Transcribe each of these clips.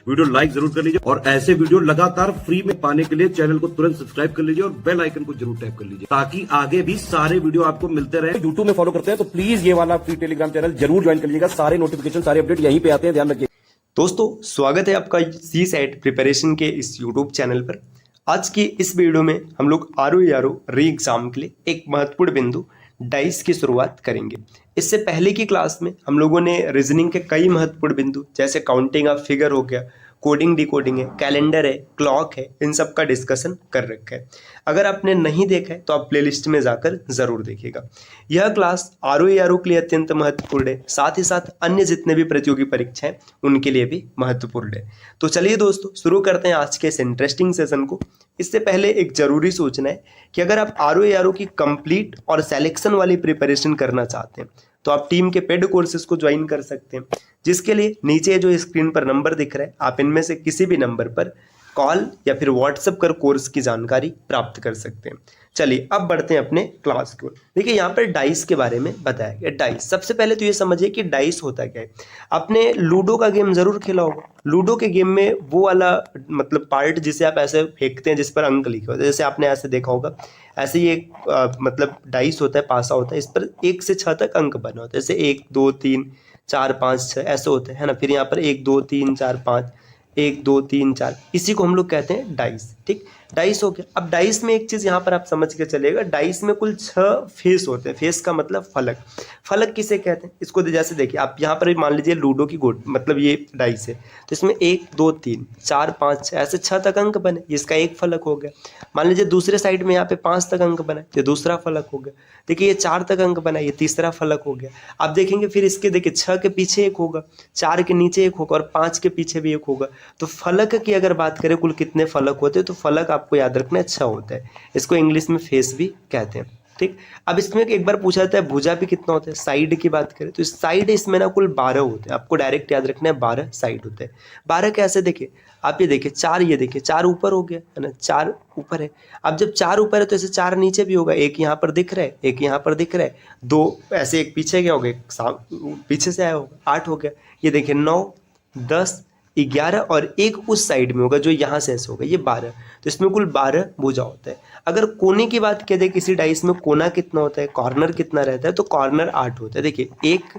Video like जरूर कर लीजिए और ऐसे वीडियो लगातार फ्री में पाने के लिए चैनल को तुरंत सब्सक्राइब कर लीजिए और बेल आइकन को जरूर टैप कर लीजिए ताकि आगे भी सारे वीडियो आपको मिलते रहे। यूट्यूब में फॉलो करते हैं तो प्लीज ये वाला फ्री टेलीग्राम चैनल जरूर ज्वाइन कर लीजिएगा। सारे नोटिफिकेशन सारे अपडेट यहीं पे आते हैं, ध्यान रखिए। दोस्तों स्वागत है आपका सी सेट प्रिपरेशन के इस यूट्यूब चैनल पर। आज की इस वीडियो में हम लोग आरओ री एग्जाम के लिए एक महत्वपूर्ण बिंदु डाइस की शुरुआत करेंगे। इससे पहले की क्लास में हम लोगों ने रीजनिंग के कई महत्वपूर्ण बिंदु जैसे काउंटिंग ऑफ फिगर हो गया, कोडिंग डिकोडिंग है, कैलेंडर है, क्लॉक है, इन सब का डिस्कशन कर रखा है। अगर आपने नहीं देखा है तो आप प्लेलिस्ट में जाकर जरूर देखिएगा। यह क्लास आरओ के लिए अत्यंत महत्वपूर्ण है, साथ ही साथ अन्य जितने भी प्रतियोगी परीक्षाएं उनके लिए भी महत्वपूर्ण है। तो चलिए दोस्तों शुरू करते हैं आज के इस इंटरेस्टिंग सेशन को। इससे पहले एक जरूरी सूचना है कि अगर आप आरओ की कंप्लीट और सिलेक्शन वाली प्रिपरेशन करना चाहते हैं तो आप टीम के पेड कोर्सेज को ज्वाइन कर सकते हैं, जिसके लिए नीचे जो स्क्रीन पर नंबर दिख रहा है आप इनमें से किसी भी नंबर पर कॉल या फिर व्हाट्सएप कर कोर्स की जानकारी प्राप्त कर सकते हैं। चलिए अब बढ़ते हैं अपने क्लास की ओर। देखिए यहाँ पर डाइस के बारे में बताया गया। डाइस, सबसे पहले तो ये समझिए कि डाइस होता क्या है। आपने लूडो का गेम जरूर खेला होगा। लूडो के गेम में वो वाला मतलब पार्ट जिसे आप ऐसे फेंकते हैं जिस पर अंक लिखे होते हैं, जैसे आपने ऐसे देखा होगा, ऐसे ही एक मतलब डाइस होता है, पासा होता है, इस पर 1 से 6 तक अंक बना होता है, जैसे 1 2 3 4 5 6 ऐसे होते हैं ना। फिर यहाँ पर 1 2 3 4 5 1 2 3 4, इसी को हम लोग कहते हैं डाइस। ठीक, डाइस हो गया। अब डाइस में एक चीज यहाँ पर आप समझ के चलिएगा, डाइस में कुल 6 फेस होते हैं। फेस का मतलब फलक। फलक किसे कहते हैं इसको जैसे देखिए आप यहाँ पर मान लीजिए लूडो की गोट मतलब ये डाइस है, तो इसमें 1 2 3 4 5 6 ऐसे 6 तक अंक बने, इसका एक फलक हो गया। मान लीजिए दूसरे साइड में यहाँ पे 5 तक अंक बना, ये दूसरा फलक हो गया। देखिए ये 4 तक अंक बना, ये तीसरा फलक हो गया। आप देखेंगे फिर इसके देखिए 6 के पीछे एक होगा, 4 के नीचे एक होगा और 5 के पीछे भी एक होगा। तो फलक की अगर बात करें कुल कितने फलक होते हैं, तो फलक आपको याद रखना है 6 होता है। इसको इंग्लिश में फेस भी कहते हैं। ठीक, अब इसमें एक बार पूछा जाता है भुजा भी कितना होता है। साइड की बात करें तो साइड इसमें ना कुल 12 होते हैं। आपको डायरेक्ट याद रखना है 12 साइड होते हैं। 12 कैसे, देखिए आप ये देखिए 4, ये देखिए 4 ऊपर हो गया है ना, 4 ऊपर है। अब जब 4 ऊपर है तो ऐसे 4 नीचे भी होगा, एक यहाँ पर दिख रहा है, एक यहाँ पर दिख रहा है, 2 ऐसे एक पीछे गया होगा, एक पीछे से आया होगा, 8 हो गया। ये देखिए 9 10 11 और एक उस साइड में होगा जो यहाँ से ऐसे होगा, ये 12। तो इसमें कुल 12 भुजा होता है। अगर कोने की बात किया जाए किसी डाइस में कोना कितना होता है, कॉर्नर कितना रहता है, तो कॉर्नर 8 होता है। देखिए 1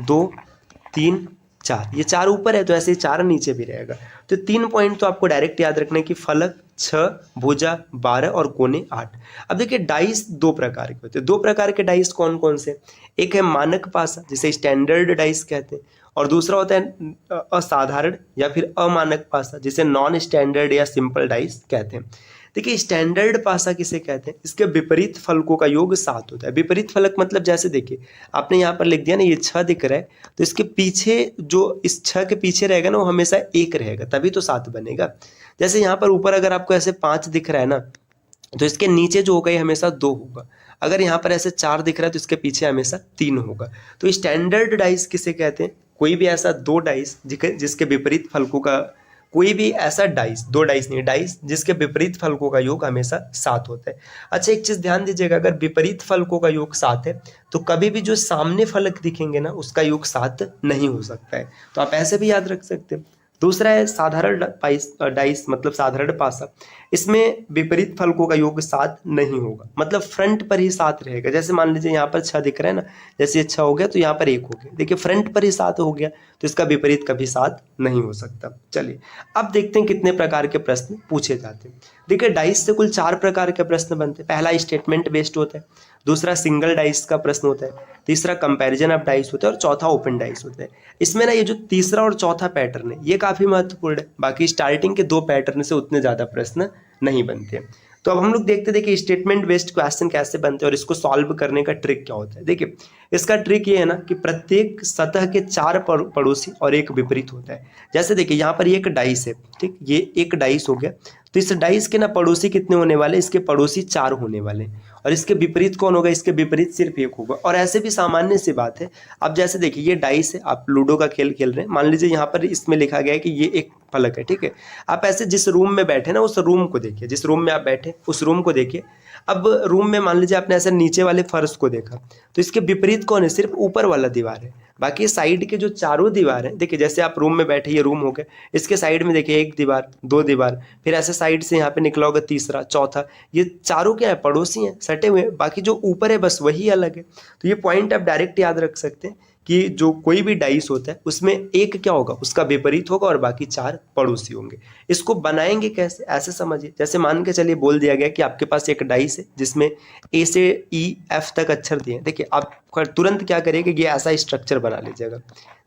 2 3 4, ये 4 ऊपर है तो ऐसे 4 नीचे भी रहेगा। तो 3 पॉइंट तो आपको डायरेक्ट याद रखना है कि फलक 6, भुजा 12 और कोने 8। अब देखिए डाइस 2 प्रकार के होते हैं। 2 प्रकार के डाइस कौन कौन से, एक है मानक पासा जिसे स्टैंडर्ड डाइस कहते हैं, और दूसरा होता है असाधारण या फिर अमानक पासा जिसे नॉन स्टैंडर्ड या सिंपल डाइस कहते हैं। देखिए स्टैंडर्ड पासा किसे कहते हैं, इसके विपरीत फलकों का योग 7 होता है। विपरीत फलक मतलब जैसे देखिए आपने यहाँ पर लिख दिया ना, ये 6 दिख रहा है, तो इसके पीछे जो इस 6 के पीछे रहेगा ना वो हमेशा 1 रहेगा, तभी तो 7 बनेगा। जैसे यहाँ पर ऊपर अगर आपको ऐसे 5 दिख रहा है ना, तो इसके नीचे जो होगा ये हमेशा 2 होगा। अगर यहाँ पर ऐसे 4 दिख रहा है तो इसके पीछे हमेशा 3 होगा। तो स्टैंडर्ड डाइस किसे कहते हैं, कोई भी ऐसा 2 डाइस जिसके विपरीत फलकों का, कोई भी ऐसा डाइस, 2 डाइस नहीं, डाइस जिसके विपरीत फलकों का योग हमेशा 7 होता है। अच्छा एक चीज ध्यान दीजिएगा, अगर विपरीत फलकों का योग 7 है तो कभी भी जो सामने फलक दिखेंगे ना उसका योग 7 नहीं हो सकता है। तो आप ऐसे भी याद रख सकते हैं। दूसरा है साधारण डाइस मतलब साधारण पासा, इसमें विपरीत फलकों का योग 7 नहीं होगा, मतलब फ्रंट पर ही 7 रहेगा। जैसे मान लीजिए यहाँ पर 6 दिख रहा है ना, जैसे ये 6 हो गया तो यहाँ पर 1 हो गया, देखिए फ्रंट पर ही 7 हो गया, तो इसका विपरीत कभी 7 नहीं हो सकता। चलिए अब देखते हैं कितने प्रकार के प्रश्न पूछे जाते हैं। देखिए डाइस से कुल 4 प्रकार के प्रश्न बनते हैं। पहला स्टेटमेंट बेस्ड होता है, दूसरा सिंगल डाइस का प्रश्न होता है, तीसरा कंपैरिजन ऑफ डाइस होता है और चौथा ओपन डाइस होता है। इसमें ना ये जो तीसरा और चौथा पैटर्न है ये काफी महत्वपूर्ण है, बाकी स्टार्टिंग के 2 पैटर्न से उतने ज्यादा प्रश्न नहीं बनते। तो अब हम लोग देखते देखिए स्टेटमेंट बेस्ड क्वेश्चन कैसे बनते हैं और इसको सॉल्व करने का ट्रिक क्या होता है। देखिए इसका ट्रिक ये है ना कि प्रत्येक सतह के 4 पड़ोसी और एक विपरीत होता है। जैसे देखिए यहाँ पर एक डाइस है, ठीक, ये एक डाइस हो गया, तो इस डाइस के ना पड़ोसी कितने होने वाले, इसके पड़ोसी 4 होने वाले, और इसके विपरीत कौन होगा, इसके विपरीत सिर्फ 1 होगा। और ऐसे भी सामान्य सी बात है। अब जैसे देखिए ये डाइस है, आप लूडो का खेल खेल रहे हैं, मान लीजिए यहाँ पर इसमें लिखा गया है कि ये एक फलक है, ठीक है। आप ऐसे जिस रूम में बैठे ना उस रूम को देखिए, जिस रूम में आप बैठे उस रूम को देखिए। अब रूम में मान लीजिए आपने ऐसे नीचे वाले फर्श को देखा, तो इसके विपरीत कौन है, सिर्फ ऊपर वाला दीवार है। बाकी साइड के जो चारों दीवार हैं, देखिए जैसे आप रूम में बैठे, ये रूम हो गया, इसके साइड में देखिए एक दीवार, दो दीवार, फिर ऐसे साइड से यहाँ पे निकला होगा तीसरा, चौथा, ये चारों क्या है, पड़ोसी हैं, सटे हुए हैं। बाकी जो ऊपर है बस वही अलग है। तो ये पॉइंट आप डायरेक्ट याद रख सकते हैं कि जो कोई भी डाइस होता है उसमें एक क्या होगा, उसका विपरीत होगा और बाकी चार पड़ोसी होंगे। इसको बनाएंगे कैसे, ऐसे समझिए, जैसे मान के चलिए बोल दिया गया कि आपके पास एक डाइस है जिसमें ए से ई एफ तक अक्षर दिए हैं। देखिए आप तुरंत क्या करिए कि ये ऐसा स्ट्रक्चर बना लीजिएगा।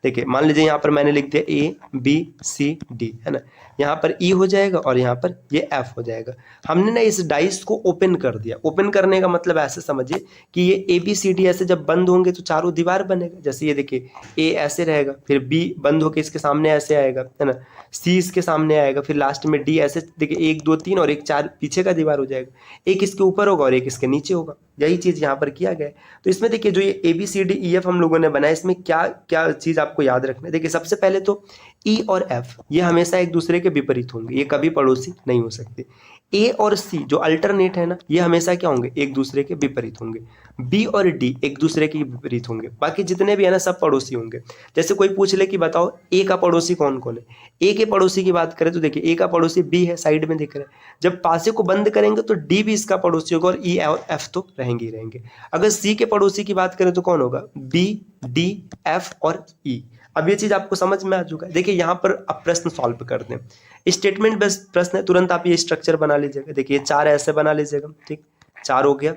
देखिए मान लीजिए यहाँ पर मैंने लिख दिया ए बी सी डी, है ना, यहाँ पर ई हो जाएगा और यहाँ पर ये एफ हो जाएगा। हमने ना इस डाइस को ओपन कर दिया। ओपन करने का मतलब ऐसे समझिए कि ये ए बी सी डी ऐसे जब बंद होंगे तो चारों दीवार बनेगा। जैसे ये देखिए ए ऐसे रहेगा, फिर बी बंद होकर इसके सामने ऐसे आएगा, है ना, सी इसके सामने आएगा, फिर लास्ट में डी ऐसे, देखिए 1 2 3 और एक 4 पीछे का दीवार हो जाएगा, एक इसके ऊपर होगा और एक इसके नीचे होगा। यही चीज यहाँ पर किया गया है। तो इसमें देखिए जो ये A B C D E F हम लोगों ने बनाया, इसमें क्या क्या चीज आपको याद रखना है। देखिए सबसे पहले तो ई और एफ ये हमेशा एक दूसरे के विपरीत होंगे, ये कभी पड़ोसी नहीं हो सकते। ए और सी जो अल्टरनेट है ना, ये हमेशा क्या होंगे, एक दूसरे के विपरीत होंगे। बी और डी एक दूसरे के विपरीत होंगे। बाकी जितने भी है ना सब पड़ोसी होंगे। जैसे कोई पूछ ले कि बताओ ए का पड़ोसी कौन कौन है, ए के पड़ोसी की बात करें तो देखिए ए का पड़ोसी बी है, साइड में दिख रहा है। जब पासे को बंद करेंगे तो डी भी इसका पड़ोसी होगा और ई और एफ तो रहेंगे ही रहेंगे। अगर सी के पड़ोसी की बात करें तो कौन होगा, बी डी एफ और ई। अब ये चीज आपको समझ में आ चुका है। देखिए यहाँ पर अब प्रश्न सॉल्व करते हैं, स्टेटमेंट बेस्ड प्रश्न है, तुरंत आप ये स्ट्रक्चर बना लीजिएगा। देखिए 4 ऐसे बना लीजिएगा, ठीक, 4 हो गया।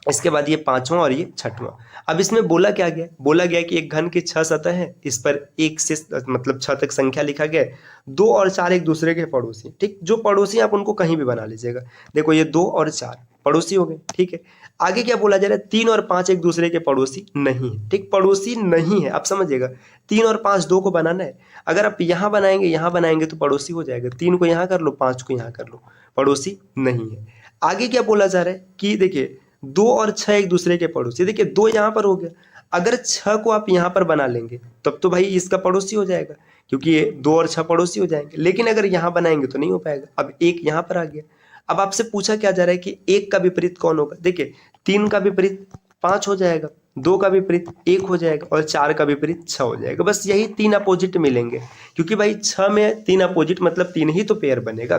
इसके बाद ये 5वां और ये 6वां। अब इसमें बोला क्या गया, बोला गया कि एक घन की 6 सतह है, इस पर 1 से मतलब 6 तक संख्या लिखा गया है, 2 और 4 एक दूसरे के पड़ोसी, ठीक। जो पड़ोसी आप उनको कहीं भी बना लीजिएगा। देखो ये 2 और 4 पड़ोसी हो गए, ठीक है। आगे क्या बोला जा रहा है, 3 और 5 एक दूसरे के पड़ोसी नहीं है, ठीक, पड़ोसी नहीं है। आप समझिएगा 3 और 5 2 को बनाना है। अगर आप यहाँ बनाएंगे तो पड़ोसी हो जाएगा। 3 को यहाँ कर लो, 5 को यहाँ कर लो, पड़ोसी नहीं है। आगे क्या बोला जा रहा है कि देखिए 2 और 6 एक दूसरे के पड़ोसी। देखिए 2 यहाँ पर हो गया, अगर 6 को आप यहाँ पर बना लेंगे तब तो भाई इसका पड़ोसी हो जाएगा, क्योंकि ये 2 और 6 पड़ोसी हो जाएंगे। लेकिन अगर यहाँ बनाएंगे तो नहीं हो पाएगा। अब 1 यहाँ पर आ गया। अब आपसे पूछा क्या जा रहा है कि 1 का विपरीत कौन होगा। देखिए 3 का विपरीत 5 हो जाएगा, 2 का विपरीत 1 हो जाएगा और 4 का विपरीत 6 हो जाएगा। बस यही 3 अपोजिट मिलेंगे, क्योंकि भाई 6 में 3 अपोजिट मतलब 3 ही तो पेयर बनेगा।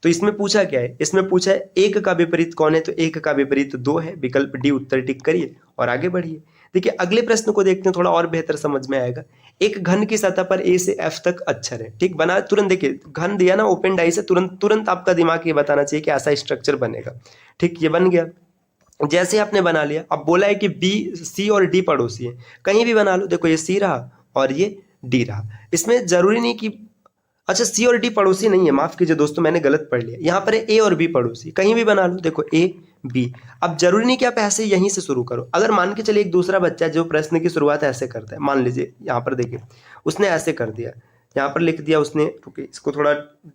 तो इसमें पूछा क्या है, इसमें पूछा है 1 का विपरीत कौन है, तो 1 का विपरीत 2 है। विकल्प डी उत्तर टिक करिए और आगे बढ़िए। देखिए अगले प्रश्न को देखते हैं, थोड़ा और बेहतर समझ में आएगा। एक घन की सतह पर ए से एफ तक अक्षर है, ठीक, बना तुरंत। देखिए घन दिया ना ओपन डाई से, तुरंत आपका दिमाग ये बताना चाहिए कि ऐसा स्ट्रक्चर बनेगा, ठीक। ये बन गया। जैसे आपने बना लिया, अब बोला है कि बी सी और डी पड़ोसी है, कहीं भी बना लो। देखो ये सी रहा और ये डी रहा, इसमें जरूरी नहीं कि अच्छा सी और डी पड़ोसी नहीं है, माफ कीजिए दोस्तों मैंने गलत पढ़ लिया। यहाँ पर ए और बी पड़ोसी, कहीं भी बना लो। देखो ए बी, अब जरूरी नहीं कि आप ऐसे यहीं से शुरू करो। अगर मान के चलिए एक दूसरा बच्चा जो प्रश्न की शुरुआत ऐसे करता है, मान लीजिए यहाँ पर देखिए उसने ऐसे कर दिया, यहाँ पर लिख दिया उसने, रुकिए इसको थोड़ा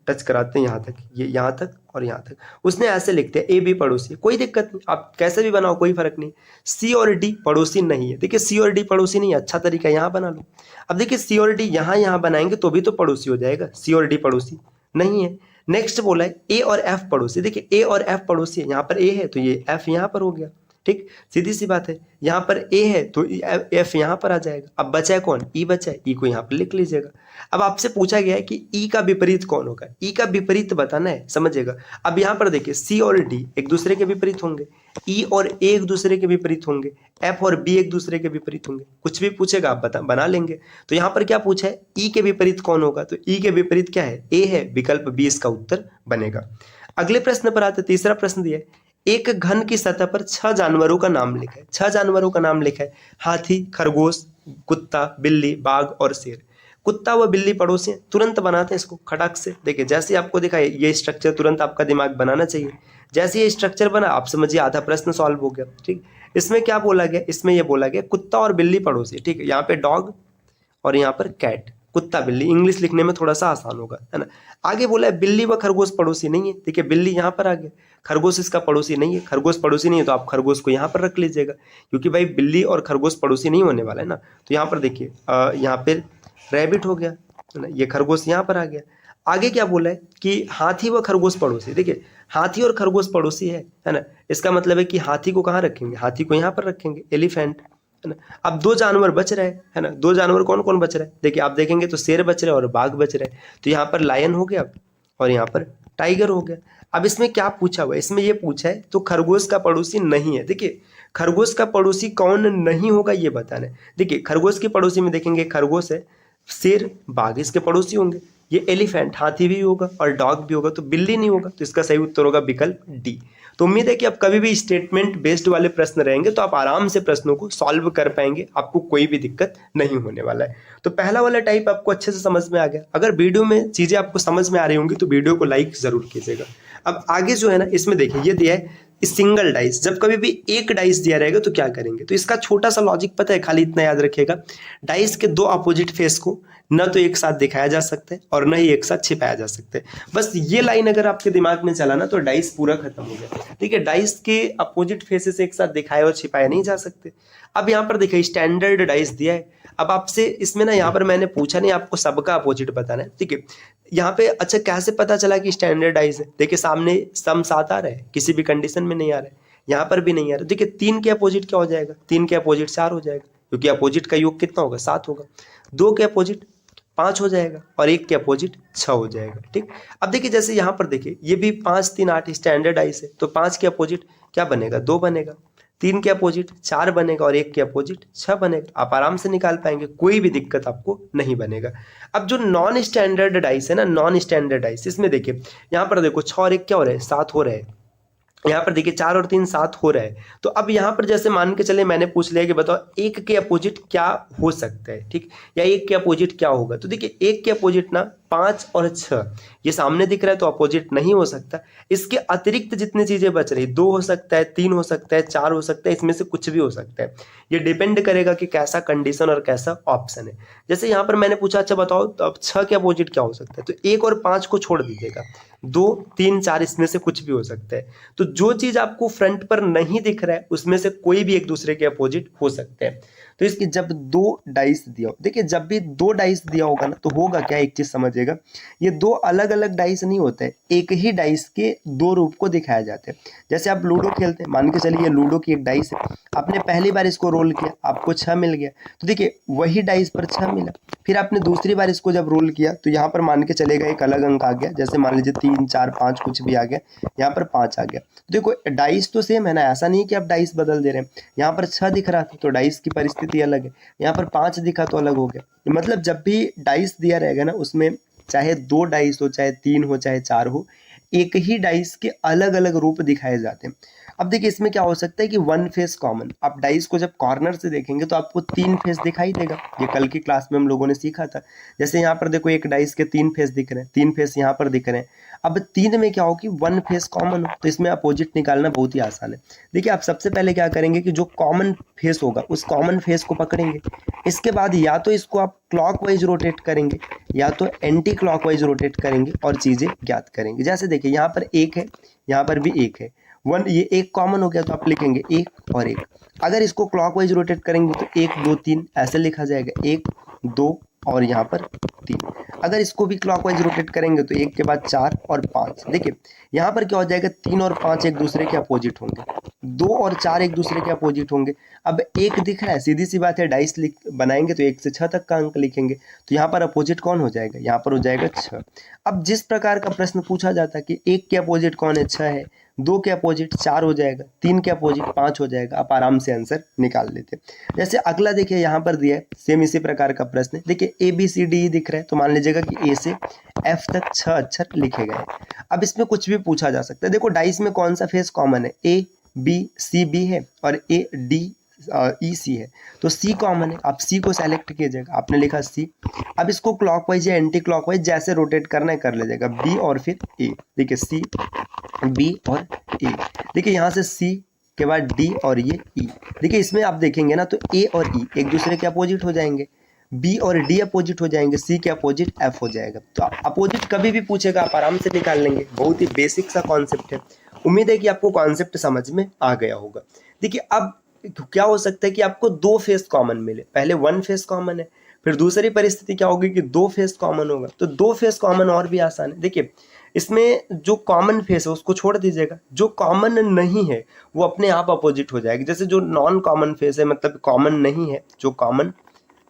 टच कराते हैं यहाँ तक, ये यहाँ तक और यहाँ तक, उसने ऐसे लिख दिया ए बी पड़ोसी, कोई दिक्कत नहीं, आप कैसे भी बनाओ कोई फर्क नहीं। सी और डी पड़ोसी नहीं है, देखिए सी और डी पड़ोसी नहीं है, अच्छा तरीका यहाँ बना लो। अब देखिए सी और डी यहाँ बनाएंगे तो भी तो पड़ोसी हो जाएगा, सी और डी पड़ोसी नहीं है। नेक्स्ट बोला है ए और एफ पड़ोसी, देखिए ए और एफ पड़ोसी है, यहाँ पर ए है तो ये एफ यहाँ पर हो गया, ठीक, सीधी सी बात है। यहाँ पर ए है तो एफ यहाँ पर आ जाएगा। अब बचा है कौन, ई बचा है, ई को यहाँ पर लिख लीजिएगा। अब आपसे पूछा गया है कि ई का विपरीत कौन होगा, ई का विपरीत बताना है, समझिएगा। अब यहाँ पर देखिए सी और डी एक दूसरे के विपरीत होंगे, ई और ए एक दूसरे के विपरीत होंगे, एफ और बी एक दूसरे के विपरीत होंगे। कुछ भी पूछेगा आप बना लेंगे। तो यहाँ पर क्या पूछा है, ई के विपरीत कौन होगा, तो ई के विपरीत क्या है, ए है, विकल्प बी इसका उत्तर बनेगा। अगले प्रश्न पर आते, तीसरा प्रश्न दिया है, एक घन की सतह पर 6 जानवरों का नाम लिखा है। 6 जानवरों का नाम लिखा है, हाथी, खरगोश, कुत्ता, बिल्ली, बाघ और शेर। कुत्ता व बिल्ली पड़ोसी हैं, तुरंत बनाते हैं इसको खटाक से। देखिए जैसे आपको दिखा ये स्ट्रक्चर तुरंत आपका दिमाग बनाना चाहिए। जैसे ये स्ट्रक्चर बना आप समझिए आधा प्रश्न सॉल्व हो गया, ठीक। इसमें क्या बोला गया, इसमें ये बोला गया कुत्ता और बिल्ली पड़ोसी, ठीक है। यहाँ पे डॉग और यहाँ पर कैट, कुत्ता बिल्ली, इंग्लिश लिखने में थोड़ा सा आसान होगा, है ना। आगे बोला है बिल्ली व खरगोश पड़ोसी नहीं है, देखिए बिल्ली यहाँ पर आ गया, खरगोश इसका पड़ोसी नहीं है। खरगोश पड़ोसी नहीं है तो आप खरगोश को यहाँ पर रख लीजिएगा, क्योंकि भाई बिल्ली और खरगोश पड़ोसी नहीं होने वाला है ना। तो यहाँ पर देखिए यहाँ पे रैबिट हो गया, है ना, ये खरगोश यहाँ पर आ गया। आगे क्या बोला है कि हाथी व खरगोश पड़ोसी। देखिए हाथी और खरगोश पड़ोसी है ना, इसका मतलब है कि हाथी को कहाँ रखेंगे, हाथी को यहाँ पर रखेंगे, एलिफेंट, है ना। अब दो जानवर बच रहे हैं, है ना, दो जानवर कौन कौन बच रहे हैं, देखिए आप देखेंगे तो शेर बच रहे हैं और बाघ बच रहे हैं। तो यहाँ पर लायन हो गया और यहाँ पर टाइगर हो गया। अब इसमें क्या पूछा हुआ है, इसमें ये पूछा है तो खरगोश का पड़ोसी नहीं है। देखिए खरगोश का पड़ोसी कौन नहीं होगा ये बताना है। देखिए खरगोश के पड़ोसी में देखेंगे खरगोश है, शेर बाघ इसके पड़ोसी होंगे, ये एलिफेंट हाथी भी होगा और डॉग भी होगा, तो बिल्ली नहीं होगा। तो इसका सही उत्तर होगा विकल्प डी। तो उम्मीद है कि आप कभी भी स्टेटमेंट बेस्ड वाले प्रश्न रहेंगे तो आप आराम से प्रश्नों को सॉल्व कर पाएंगे, आपको कोई भी दिक्कत नहीं होने वाला है। तो पहला वाला टाइप आपको अच्छे से समझ में आ गया। अगर वीडियो में चीजें आपको समझ में आ रही होंगी तो वीडियो को लाइक जरूर कीजिएगा। अब आगे जो है ना, इसमें देखिए ये दिया है सिंगल डाइस। जब कभी भी एक डाइस दिया रहेगा तो क्या करेंगे, तो इसका छोटा सा लॉजिक पता है, खाली इतना याद रखिएगा, डाइस के दो अपोजिट फेस को न तो एक साथ दिखाया जा सकता है और न ही एक साथ छिपाया जा सकता है। बस ये लाइन अगर आपके दिमाग में चला ना तो डाइस पूरा खत्म हो गया। ठीक है, डाइस के अपोजिट फेसेस एक साथ दिखाए और छिपाए नहीं जा सकते। अब यहाँ पर देखिए स्टैंडर्ड डाइस दिया है। अब आपसे इसमें ना, यहाँ पर मैंने पूछा नहीं, आपको सबका अपोजिट बताना है। ठीक है, यहाँ पे अच्छा कैसे पता चला कि स्टैंडर्ड डाइस है, देखिए सामने सम 7 आ रहा है, किसी भी कंडीशन में नहीं आ रहा है, यहाँ पर भी नहीं आ रहा। देखिए 3 के अपोजिट क्या हो जाएगा, 3 के अपोजिट 4 हो जाएगा, क्योंकि अपोजिट का योग कितना होगा, 7 होगा। 2 के अपोजिट 5 हो जाएगा और 1 के अपोजिट 6 हो जाएगा। ठीक, अब देखिए जैसे यहाँ पर देखिए ये भी 5 3 8 स्टैंडर्ड डाइस है, तो 5 के अपोजिट क्या बनेगा, 2 बनेगा, 3 के अपोजिट 4 बनेगा और 1 के अपोजिट 6 बनेगा। आप आराम से निकाल पाएंगे, कोई भी दिक्कत आपको नहीं बनेगा। अब जो नॉन स्टैंडर्ड डाइस है ना, नॉन स्टैंडर्ड डाइस, इसमें देखिए यहाँ पर देखो 6 और 1 क्या हो रहा है, 7 हो रहा है। यहाँ पर देखिए 4 और 3 7 हो रहा है। तो अब यहाँ पर जैसे मान के चले मैंने पूछ लिया कि बताओ 1 के अपोजिट क्या हो सकता है, ठीक, या 1 के अपोजिट क्या होगा। तो देखिए 1 के अपोजिट ना 5 और 6 ये सामने दिख रहा है तो अपोजिट नहीं हो सकता। इसके अतिरिक्त जितनी चीजें बच रही, 2 हो सकता है, 3 हो सकता है, 4 हो सकता है, इसमें से कुछ भी हो सकता है। ये डिपेंड करेगा कि कैसा कंडीशन और कैसा ऑप्शन है। जैसे यहाँ पर मैंने पूछा अच्छा बताओ तो अब 6 के अपोजिट क्या हो सकता है, तो 1 और 5 को छोड़ दीजिएगा, 2 3 4 इसमें से कुछ भी हो सकता है। तो जो चीज आपको फ्रंट पर नहीं दिख रहा है उसमें से कोई भी एक दूसरे के अपोजिट हो सकते हैं। तो इसकी जब 2 डाइस दिया हो, देखिए जब भी 2 डाइस दिया होगा ना तो होगा क्या, एक चीज समझिएगा, ये 2 अलग अलग डाइस नहीं होते, एक ही डाइस के 2 रूप को दिखाया जाते हैं। जैसे आप लूडो खेलते हैं, मान के चलिए लूडो की एक डाइस है, आपने पहली बार इसको रोल किया, आपको 6 मिल गया, तो देखिए वही डाइस पर 6 मिला। फिर आपने दूसरी बार इसको जब रोल किया तो यहाँ पर मान के चलेगा एक अलग अंक आ गया, जैसे मान लीजिए 3 4 5 कुछ भी आ गया, यहाँ पर 5 आ गया। तो देखो डाइस तो सेम है ना, ऐसा नहीं कि आप डाइस बदल दे रहे हैं। यहाँ पर 6 दिख रहा था तो डाइस की परिस्थिति अलग है, यहाँ पर 5 दिखा तो अलग हो गया। मतलब जब भी डाइस दिया रहेगा ना उसमें चाहे 2 डाइस हो, चाहे 3 हो, चाहे 4 हो, एक ही डाइस के अलग अलग रूप दिखाए जाते हैं। अब देखिए इसमें क्या हो सकता है कि 1 फेस कॉमन, आप डाइस को जब कॉर्नर से देखेंगे तो आपको 3 फेस दिखाई देगा, ये कल की क्लास में हम लोगों ने सीखा था। जैसे यहाँ पर देखो एक डाइस के 3 फेस दिख रहे हैं, 3 फेस यहाँ पर दिख रहे हैं। अब 3 में क्या हो कि 1 फेस कॉमन हो, तो इसमें अपोजिट निकालना बहुत ही आसान है। देखिए आप सबसे पहले क्या करेंगे कि जो कॉमन फेस होगा उस कॉमन फेस को पकड़ेंगे, इसके बाद या तो इसको आप क्लॉकवाइज रोटेट करेंगे या तो एंटी क्लॉकवाइज रोटेट करेंगे और चीजें ज्ञात करेंगे। जैसे देखिए यहाँ पर 1 है, यहाँ पर भी 1 है, 1 ये 1 कॉमन हो गया तो आप लिखेंगे 1 और 1। अगर इसको क्लॉकवाइज रोटेट करेंगे तो 1 2 3 ऐसे लिखा जाएगा, 1 2 और यहाँ पर 3। अगर इसको भी क्लॉकवाइज रोटेट करेंगे तो 1 के बाद 4 और 5। देखिए यहाँ पर क्या हो जाएगा, 3 और 5 एक दूसरे के अपोजिट होंगे, 2 और 4 एक दूसरे के अपोजिट होंगे। अब 1 दिख रहा है, सीधी सी बात है, डाइस बनाएंगे तो 1 से 6 तक का अंक लिखेंगे, तो यहाँ पर अपोजिट कौन हो जाएगा, यहाँ पर हो जाएगा 6। अब जिस प्रकार का प्रश्न पूछा जाता है कि 1 के अपोजिट कौन है, 6 है, 2 के अपोजिट 4 हो जाएगा, 3 के अपोजिट 5 हो जाएगा, आप आराम से आंसर निकाल लेते हैं। जैसे अगला देखिए यहाँ पर दिया है सेम इसी प्रकार का प्रश्न, देखिए ABCD दिख रहा है, तो मान लीजिएगा कि A से F तक 6 अक्षर लिखे गए। अब इसमें कुछ भी पूछा जा सकता है। देखो डाइस में कौन सा फेस कॉमन है, ABCB है और ADEC है, तो C कॉमन है, आप C को सेलेक्ट कीजिएगा, आपने लिखा C। अब इसको क्लॉकवाइज या एंटी क्लॉकवाइज जैसे रोटेट करना है कर लीजिएगा, B और फिर A। देखिए C B और A, देखिए यहाँ से C के बाद D और ये E। देखिए इसमें आप देखेंगे ना तो A और E एक दूसरे के अपोजिट हो जाएंगे, B और D अपोजिट हो जाएंगे, C के अपोजिट F हो जाएगा। तो अपोजिट कभी भी पूछेगा आप आराम से निकाल लेंगे, बहुत ही बेसिक सा कॉन्सेप्ट है। उम्मीद है कि आपको कॉन्सेप्ट समझ में आ गया होगा। देखिए अब क्या हो सकता है कि आपको 2 फेस कॉमन मिले, पहले 1 फेस कॉमन है, फिर दूसरी परिस्थिति क्या होगी कि दो फेस कॉमन होगा, तो दो फेस कॉमन और भी आसान है। देखिए इसमें जो कॉमन फेस है उसको छोड़ दीजिएगा, जो कॉमन नहीं है वो अपने आप अपोजिट हो जाएगी। जैसे जो नॉन कॉमन फेस है, मतलब कॉमन नहीं है, जो कॉमन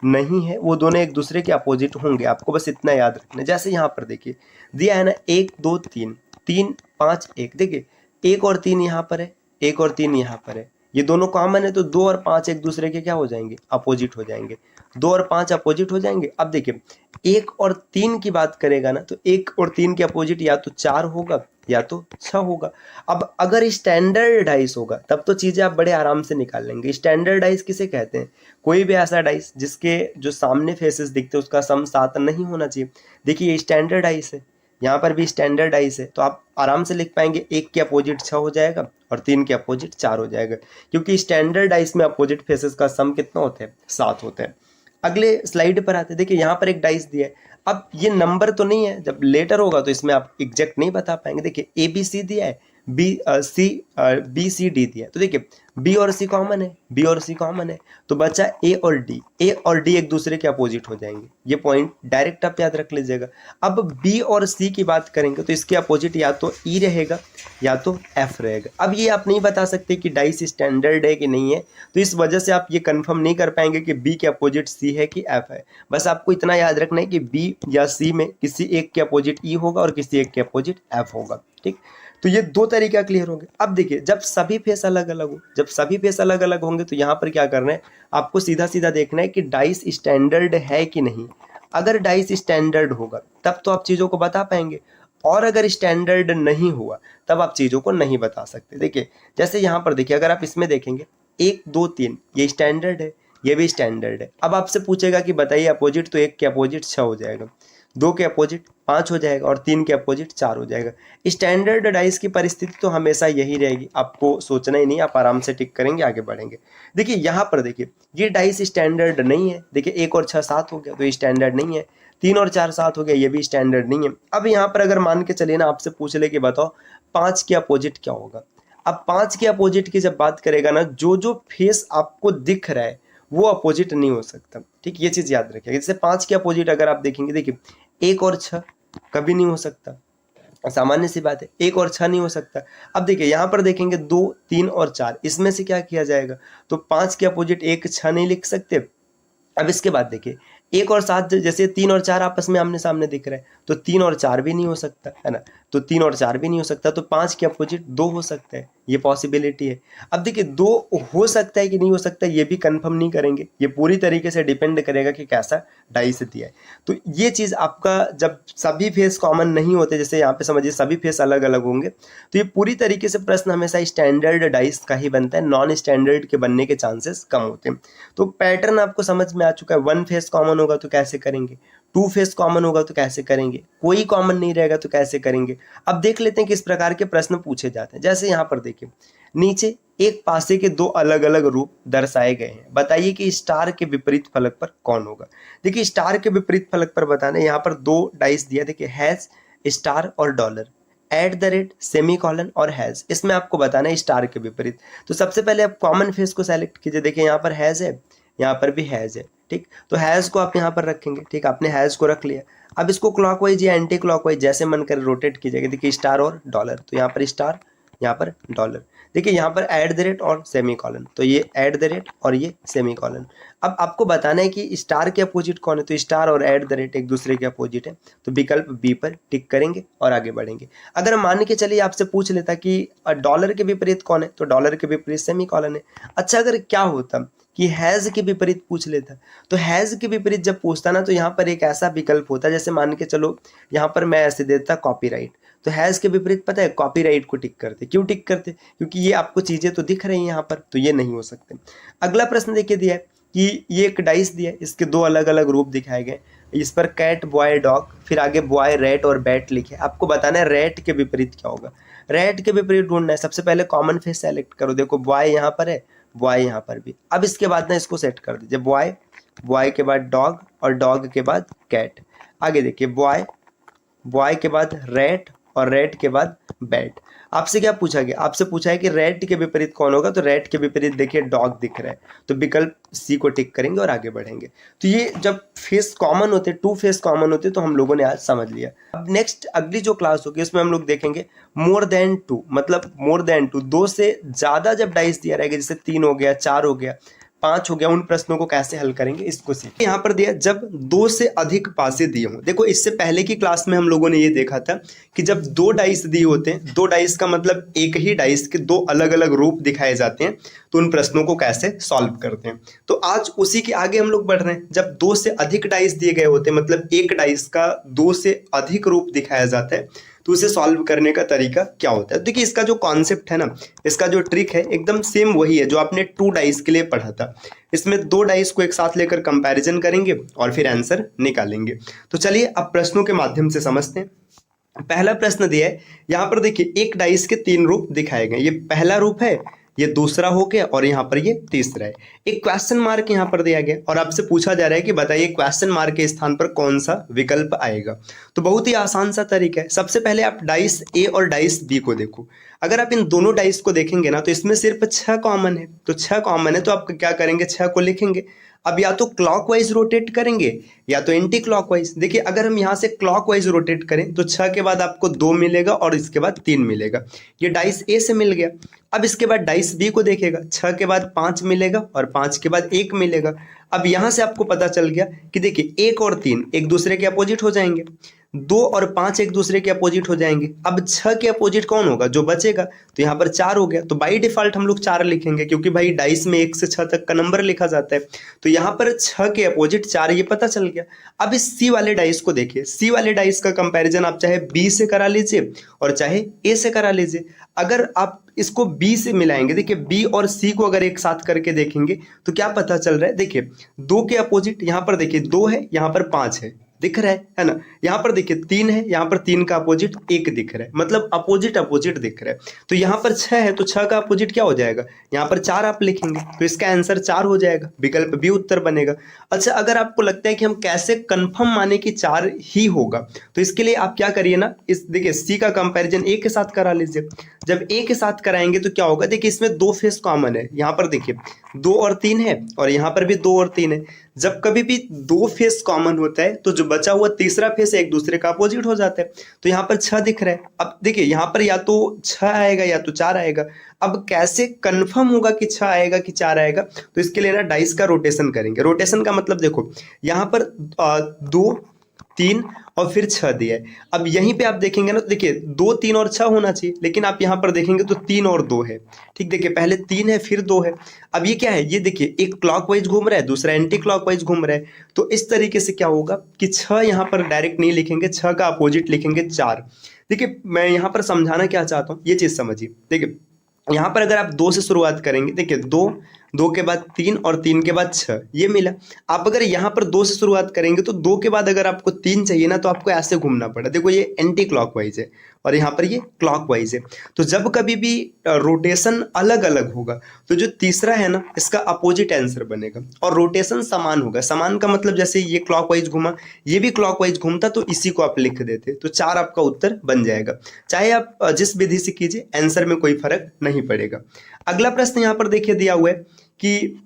नहीं है वो दोनों एक दूसरे के अपोजिट होंगे, आपको बस इतना याद रखना है। जैसे यहाँ पर देखिए दिया है ना 1 2 3, 3 5 1, देखिए 1 और 3 यहाँ पर है, 1 और 3 यहाँ पर है, ये दोनों कॉमन है, तो 2 और 5 एक दूसरे के क्या हो जाएंगे, अपोजिट हो जाएंगे। 2 और 5 अपोजिट हो जाएंगे। अब देखिए 1 और 3 की बात करेगा ना, तो 1 और 3 के अपोजिट या तो 4 होगा या तो 6 होगा। अब अगर स्टैंडर्डाइज होगा तब तो चीज़ें आप बड़े आराम से निकाल लेंगे। स्टैंडर्डाइज किसे कहते हैं, कोई भी ऐसा डाइस जिसके जो सामने फेसेस दिखते हैं उसका सम 7 नहीं होना चाहिए। देखिए ये स्टैंडर्डाइज है, यहाँ पर भी स्टैंडर्डाइज है, तो आप आराम से लिख पाएंगे 1 के अपोजिट 6 हो जाएगा और 3 के अपोजिट 4 हो जाएगा, क्योंकि स्टैंडर्डाइज में अपोजिट फेसेस का सम कितना होता है, 7 होता है। अगले स्लाइड पर आते हैं, देखिए यहाँ पर एक डाइस दिया है। अब ये नंबर तो नहीं है, जब लेटर होगा तो इसमें आप एग्जैक्ट नहीं बता पाएंगे। देखिए ABC दिया है, बी सी डी दिया है, तो देखिए बी और सी कॉमन है, बी और सी कॉमन है, तो बचा ए और डी। ए और डी एक दूसरे के अपोजिट हो जाएंगे, ये पॉइंट डायरेक्ट आप याद रख लीजिएगा। अब बी और सी की बात करेंगे तो इसके अपोजिट या तो ई रहेगा या तो एफ रहेगा। अब ये आप नहीं बता सकते कि डाइस स्टैंडर्ड है कि नहीं है, तो इस वजह से आप ये कंफर्म नहीं कर पाएंगे कि बी के अपोजिट सी है कि एफ है। बस आपको इतना याद रखना है कि बी या सी में किसी एक के अपोजिट ई होगा और किसी एक के अपोजिट एफ होगा, ठीक। तो ये दो तरीका क्लियर हो गए। अब देखिए जब सभी फेस अलग अलग हो, जब सभी फेस अलग अलग होंगे तो यहाँ पर क्या करना है, आपको सीधा सीधा देखना है कि डाइस स्टैंडर्ड है कि नहीं। अगर डाइस स्टैंडर्ड होगा तब तो आप चीज़ों को बता पाएंगे, और अगर स्टैंडर्ड नहीं हुआ तब आप चीज़ों को नहीं बता सकते। देखिए जैसे यहाँ पर देखिए, अगर आप इसमें देखेंगे 1 2 3 ये स्टैंडर्ड है, ये भी स्टैंडर्ड है। अब आपसे पूछेगा कि बताइए अपोजिट, तो 1 के अपोजिट 6 हो जाएगा, 2 के अपोजिट 5 हो जाएगा और 3 के अपोजिट 4 हो जाएगा। स्टैंडर्ड डाइस की परिस्थिति तो हमेशा यही रहेगी, आपको सोचना ही नहीं, आप आराम से टिक करेंगे, आगे बढ़ेंगे। देखिए यहाँ पर देखिए ये डाइस स्टैंडर्ड नहीं है, देखिए 1 और 6 7 हो गया तो ये स्टैंडर्ड नहीं है, 3 और 4 7 हो गया, ये भी स्टैंडर्ड नहीं है। अब यहाँ पर अगर मान के चलिए ना, आपसे पूछ ले कि बताओ 5 के अपोजिट क्या होगा। अब 5 के अपोजिट की जब बात करेगा ना, जो जो फेस आपको दिख रहा है वो अपोजिट नहीं हो सकता, ठीक, ये चीज़ याद रखिएगा। जैसे 5 के अपोजिट अगर आप देखेंगे, देखिए 1 और 6 कभी नहीं हो सकता, सामान्य सी बात है, 1 और 6 नहीं हो सकता। अब देखिए यहाँ पर देखेंगे 2 3 और 4, इसमें से क्या किया जाएगा, तो 5 के अपोजिट 1 6 नहीं लिख सकते। अब इसके बाद देखिए 1 और 7, जैसे 3 और 4 आपस में आमने सामने दिख रहे हैं, तो 3 और 4 भी नहीं हो सकता है ना, तो 3 और 4 भी नहीं हो सकता, तो 5 के अपोजिट 2 हो सकता है, ये पॉसिबिलिटी है। अब देखिए 2 हो सकता है कि नहीं हो सकता, ये भी कंफर्म नहीं करेंगे, ये पूरी तरीके से डिपेंड करेगा कि कैसा डाइस दिया है। तो ये चीज़ आपका, जब सभी फेस कॉमन नहीं होते, जैसे यहाँ पे समझिए सभी फेस अलग अलग होंगे, तो ये पूरी तरीके से प्रश्न हमेशा स्टैंडर्ड डाइस का ही बनता है, नॉन स्टैंडर्ड के बनने के चांसेस कम होते हैं। तो पैटर्न आपको समझ में आ चुका है, 1 फेस कॉमन होगा तो कैसे करेंगे, 2 फेस कॉमन होगा तो कैसे करेंगे, कोई कॉमन नहीं रहेगा तो कैसे करेंगे। अब देख लेते हैं किस प्रकार के प्रश्न पूछे जाते हैं। जैसे यहाँ पर देखिए नीचे एक पासे के 2 अलग अलग रूप दर्शाए गए हैं, बताइए कि स्टार के विपरीत फलक पर कौन होगा। देखिए स्टार के विपरीत फलक पर बताना है, यहाँ पर 2 डाइस दिया, देखिए हैज, स्टार और डॉलर, @ सेमीकोलन और हैज, इसमें आपको बताना है स्टार के विपरीत। तो सबसे पहले आप कॉमन फेस को सेलेक्ट कीजिए, देखिए यहाँ पर हैज है, यहाँ पर भी हैज है, ठीक, तो हैज को आप यहाँ पर रखेंगे, ठीक, आपने हैज को रख लिया। अब इसको क्लॉकवाइज या एंटी क्लॉकवाइज जैसे मन कर रोटेट कीजिएगा, देखिए स्टार और डॉलर, तो यहाँ पर स्टार, यहाँ पर डॉलर, देखिए यहाँ पर @ और सेमीकोलन, तो ये @ और ये सेमीकोलन। अब आपको बताना है कि स्टार के अपोजिट कौन है, तो स्टार और @ एक दूसरे के अपोजिट है, तो विकल्प बी पर टिक करेंगे और आगे बढ़ेंगे। अगर मान के चलिए आपसे पूछ लेता कि डॉलर के विपरीत कौन है, तो डॉलर के विपरीत सेमीकोलन है। अच्छा अगर क्या होता कि हैज़ के विपरीत पूछ लेता, तो हैज़ के विपरीत जब पूछता ना, तो यहाँ पर एक ऐसा विकल्प होता, जैसे मान के चलो यहाँ पर मैं ऐसे देता कॉपीराइट, तो हैज़ के विपरीत पता है कॉपीराइट को टिक करते। क्यों टिक करते, क्योंकि ये आपको चीज़ें तो दिख रही हैं यहाँ पर, तो ये नहीं हो सकते। अगला प्रश्न देखिए दिया है कि ये एक डाइस दिया है, इसके 2 अलग अलग रूप दिखाए गए, इस पर कैट बॉय डॉग, फिर आगे बॉय रैट और बैट लिखे। आपको बताना है रैट के विपरीत क्या होगा, रैट के विपरीत ढूंढना है। सबसे पहले कॉमन फेस सेलेक्ट करो, देखो बॉय यहाँ पर है, बॉय यहाँ पर भी। अब इसके बाद ना इसको सेट कर दीजिए, बॉय, बॉय के बाद डॉग और डॉग के बाद कैट। आगे देखिए बॉय, बॉय के बाद रैट और रैट के बाद बैट। आपसे क्या पूछा गया, आपसे पूछा है कि रेड के विपरीत कौन होगा, तो रेड के विपरीत देखिए डॉग दिख रहा है, तो विकल्प सी को टिक करेंगे और आगे बढ़ेंगे। तो ये जब फेस कॉमन होते, टू फेस कॉमन होते, तो हम लोगों ने आज समझ लिया। अब नेक्स्ट अगली जो क्लास होगी उसमें हम लोग देखेंगे मोर देन टू, मतलब मोर देन टू, दो से ज्यादा जब डाइस दिया रहेगा, जैसे 3 हो गया, 4 हो गया, 5 हो गया, उन प्रश्नों को कैसे हल करेंगे इसको सीखें। यहाँ पर दिया जब 2 से अधिक पासे दिए हों। देखो इससे पहले की क्लास में हम लोगों ने ये देखा था कि जब 2 डाइस दिए होते हैं, 2 डाइस का मतलब एक ही डाइस के 2 अलग अलग रूप दिखाए जाते हैं, तो उन प्रश्नों को कैसे सॉल्व करते हैं। तो आज उसी के आगे हम लोग बढ़ रहे हैं। जब 2 से अधिक डाइस दिए गए होते हैं, मतलब एक डाइस का 2 से अधिक रूप दिखाया जाता है, तो उसे सॉल्व करने का तरीका क्या होता है। देखिए इसका जो कॉन्सेप्ट है ना, इसका जो ट्रिक है एकदम सेम वही है जो आपने 2 डाइस के लिए पढ़ा था। इसमें 2 डाइस को एक साथ लेकर कंपैरिजन करेंगे और फिर आंसर निकालेंगे। तो चलिए अब प्रश्नों के माध्यम से समझते हैं। पहला प्रश्न दिया है, यहाँ पर देखिए एक डाइस के 3 रूप दिखाए गए। ये पहला रूप है, ये दूसरा हो गया और यहाँ पर ये तीसरा है। एक क्वेश्चन मार्क यहाँ पर दिया गया और आपसे पूछा जा रहा है कि बताइए क्वेश्चन मार्क के स्थान पर कौन सा विकल्प आएगा। तो बहुत ही आसान सा तरीका है। सबसे पहले आप डाइस ए और डाइस बी को देखो। अगर आप इन दोनों डाइस को देखेंगे ना, तो इसमें सिर्फ 6 कॉमन है। तो 6 कॉमन है तो आप क्या करेंगे, 6 को लिखेंगे। अब या तो क्लॉकवाइज रोटेट करेंगे या तो एंटी क्लॉकवाइज। देखिए अगर हम यहाँ से क्लॉकवाइज रोटेट करें तो 6 के बाद आपको 2 मिलेगा और इसके बाद 3 मिलेगा। ये डाइस ए से मिल गया। अब इसके बाद डाइस बी को देखेगा, 6 के बाद 5 मिलेगा और 5 के बाद 1 मिलेगा। अब यहाँ से आपको पता चल गया कि देखिए 1 और 3 एक दूसरे के अपोजिट हो जाएंगे, 2 और 5 एक दूसरे के अपोजिट हो जाएंगे। अब 6 के अपोजिट कौन होगा, जो बचेगा, तो यहाँ पर 4 हो गया। तो बाई डिफॉल्ट हम लोग 4 लिखेंगे क्योंकि भाई डाइस में 1 से 6 तक का नंबर लिखा जाता है। तो यहाँ पर 6 के अपोजिट 4, ये पता चल गया। अब इस सी वाले डाइस को देखिए। सी वाले डाइस का कंपैरिजन आप चाहे बी से करा लीजिए और चाहे ए से करा लीजिए। अगर आप इसको बी से मिलाएंगे, देखिए बी और सी को अगर एक साथ करके देखेंगे तो क्या पता चल रहा है, देखिए 2 के अपोजिट यहाँ पर देखिए 2 है, यहाँ पर 5 है, दिख रहा है ना। यहाँ पर देखिए 3 है, यहाँ पर 3 का अपोजिट 1 दिख रहा है, मतलब अपोजिट अपोजिट दिख रहा है। तो यहाँ पर 6 है तो 6 का अपोजिट क्या हो जाएगा, यहाँ पर 4 आप लिखेंगे तो इसका आंसर 4 हो जाएगा, विकल्प बी उत्तर बनेगा। अच्छा अगर आपको लगता है कि हम कैसे कंफर्म माने कि 4 ही होगा, तो इसके लिए आप क्या करिए ना, इस देखिए सी का कंपैरिजन ए के साथ करा लीजिए। जब ए के साथ कराएंगे तो क्या होगा, देखिए इसमें 2 फेस कॉमन है। यहाँ पर देखिए 2 और 3 है और यहाँ पर भी 2 और 3 है। जब कभी भी 2 फेस कॉमन होता है तो जो बचा हुआ तीसरा फेस एक दूसरे का अपोजिट हो जाता है। तो यहाँ पर 6 दिख रहा है। अब देखिए यहाँ पर या तो 6 आएगा या तो 4 आएगा। अब कैसे कंफर्म होगा कि 6 आएगा कि 4 आएगा, तो इसके लिए ना डाइस का रोटेशन करेंगे। रोटेशन का मतलब देखो यहाँ पर 2, 3 और फिर 6 दिया है। अब यहीं पे आप देखेंगे ना, तो देखिए 2, 3 और 6 होना चाहिए, लेकिन आप यहाँ पर देखेंगे तो 3 और 2 है। ठीक, देखिए पहले 3 है फिर 2 है। अब ये क्या है, ये देखिए एक क्लॉकवाइज घूम रहा है, दूसरा एंटी क्लॉकवाइज घूम रहा है। तो इस तरीके से क्या होगा कि 6 यहाँ पर डायरेक्ट नहीं लिखेंगे, 6 का अपोजिट लिखेंगे 4। देखिए मैं यहाँ पर समझाना क्या चाहता हूँ, ये चीज़ समझिए। देखिए यहाँ पर अगर आप 2 से शुरुआत करेंगे, देखिए 2 के बाद 3 और 3 के बाद 6, ये मिला। आप अगर यहाँ पर 2 से शुरुआत करेंगे तो 2 के बाद अगर आपको 3 चाहिए ना, तो आपको ऐसे घूमना पड़ा। देखो ये एंटी क्लॉकवाइज है और यहाँ पर ये क्लॉकवाइज है। तो जब कभी भी रोटेशन अलग अलग होगा तो जो तीसरा है ना, इसका अपोजिट आंसर बनेगा। और रोटेशन समान होगा। समान का मतलब जैसे ये क्लॉकवाइज घूमा, ये भी क्लॉकवाइज घूमता, तो इसी को आप लिख देते, तो 4 आपका उत्तर बन जाएगा। चाहे आप जिस विधि से कीजिए, आंसर में कोई फर्क नहीं पड़ेगा। अगला प्रश्न यहाँ पर देखिए दिया हुआ है कि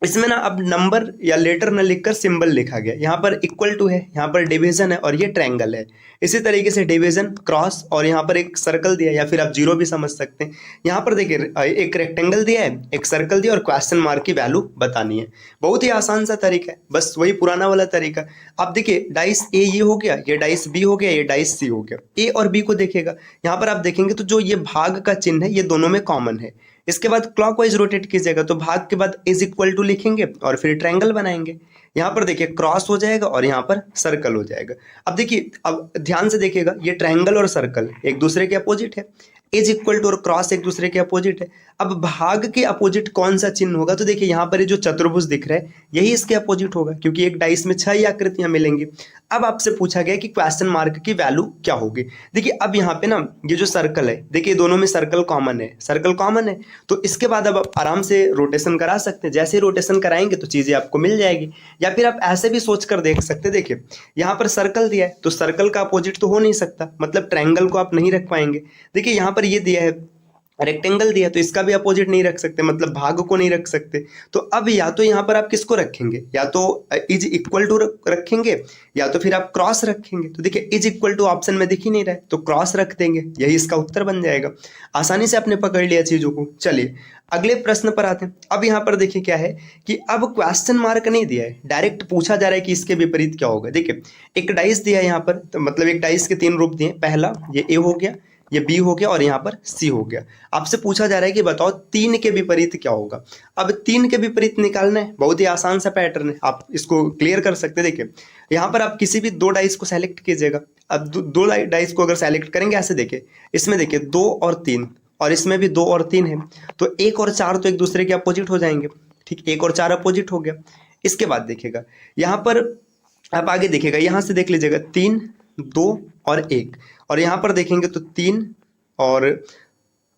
इसमें ना अब नंबर या लेटर न लिखकर सिंबल लिखा गया। यहाँ पर इक्वल टू है, यहाँ पर डिवीजन है और ये ट्रायंगल है। इसी तरीके से डिवीजन, क्रॉस और यहाँ पर एक सर्कल दिया है, या फिर आप जीरो भी समझ सकते हैं। यहाँ पर देखिए एक रेक्टेंगल दिया है, एक सर्कल दिया और क्वेश्चन मार्क की वैल्यू बतानी है। बहुत ही आसान सा तरीका है, बस वही पुराना वाला तरीका। आप देखिए डाइस ए ये हो गया, ये डाइस बी हो गया, ये डाइस सी हो गया। ए और बी को देखेगा, यहाँ पर आप देखेंगे तो जो ये भाग का चिन्ह है ये दोनों में कॉमन है। इसके बाद क्लॉकवाइज रोटेट कीजिएगा तो भाग के बाद इज इक्वल टू लिखेंगे और फिर ट्रायंगल बनाएंगे। यहाँ पर देखिए क्रॉस हो जाएगा और यहाँ पर सर्कल हो जाएगा। अब देखिए, अब ध्यान से देखिएगा, ये ट्रायंगल और सर्कल एक दूसरे के अपोजिट है। इज इक्वल टू और क्रॉस एक दूसरे के अपोजिट है। अब भाग के अपोजिट कौन सा चिन्ह होगा, तो देखिए यहाँ पर ये जो चतुर्भुज दिख रहा है यही इसके अपोजिट होगा, क्योंकि एक डाइस में 6 ही आकृतियां मिलेंगी। अब आपसे पूछा गया कि क्वेश्चन मार्क की वैल्यू क्या होगी। देखिए अब यहाँ पे ना ये जो सर्कल है, देखिए दोनों में सर्कल कॉमन है, सर्कल कॉमन है, तो इसके बाद अब आप आराम से रोटेशन करा सकते हैं। जैसे ही रोटेशन कराएंगे तो चीजें आपको मिल जाएगी। या फिर आप ऐसे भी सोच कर देख सकते हैं, देखिए यहाँ पर सर्कल दिया है तो सर्कल का अपोजिट तो हो नहीं सकता, मतलब ट्रायंगल को आप नहीं रख पाएंगे। देखिए यहाँ पर ये दिया है रेक्टेंगल दिया, तो इसका भी अपोजिट नहीं रख सकते, मतलब भाग को नहीं रख सकते। तो अब या तो यहाँ पर आप किसको रखेंगे, या तो इज इक्वल टू रखेंगे या तो फिर आप क्रॉस रखेंगे। तो देखिए इज इक्वल टू ऑप्शन में दिख ही नहीं रहा है तो क्रॉस रख देंगे, यही इसका उत्तर बन जाएगा। आसानी से आपने पकड़ लिया चीजों को। चलिए अगले प्रश्न पर आते हैं। अब यहाँ पर देखिए क्या है कि अब क्वेश्चन मार्क नहीं दिया है, डायरेक्ट पूछा जा रहा है कि इसके विपरीत क्या होगा। देखिए एक डाइस दिया है यहाँ पर, तो मतलब एक डाइस के 3 रूप दिए। पहला ये ए हो गया, ये बी हो गया और यहाँ पर सी हो गया। आपसे पूछा जा रहा है कि बताओ 3 के विपरीत क्या होगा। अब 3 के विपरीत निकालना है, बहुत ही आसान सा पैटर्न है, आप इसको क्लियर कर सकते हैं। देखिए यहाँ पर आप किसी भी 2 डाइस को सेलेक्ट कीजिएगा। अब 2 डाइस को अगर सेलेक्ट करेंगे ऐसे, देखिए इसमें देखिए 2 और 3 और इसमें भी 2 और 3 है, तो 1 और 4 तो एक दूसरे के अपोजिट हो जाएंगे। ठीक, 1 और 4 अपोजिट हो गया। इसके बाद देखिएगा यहाँ पर आप आगे देखिएगा, यहाँ से देख लीजिएगा 3, 2 और 1, और यहाँ पर देखेंगे तो 3 और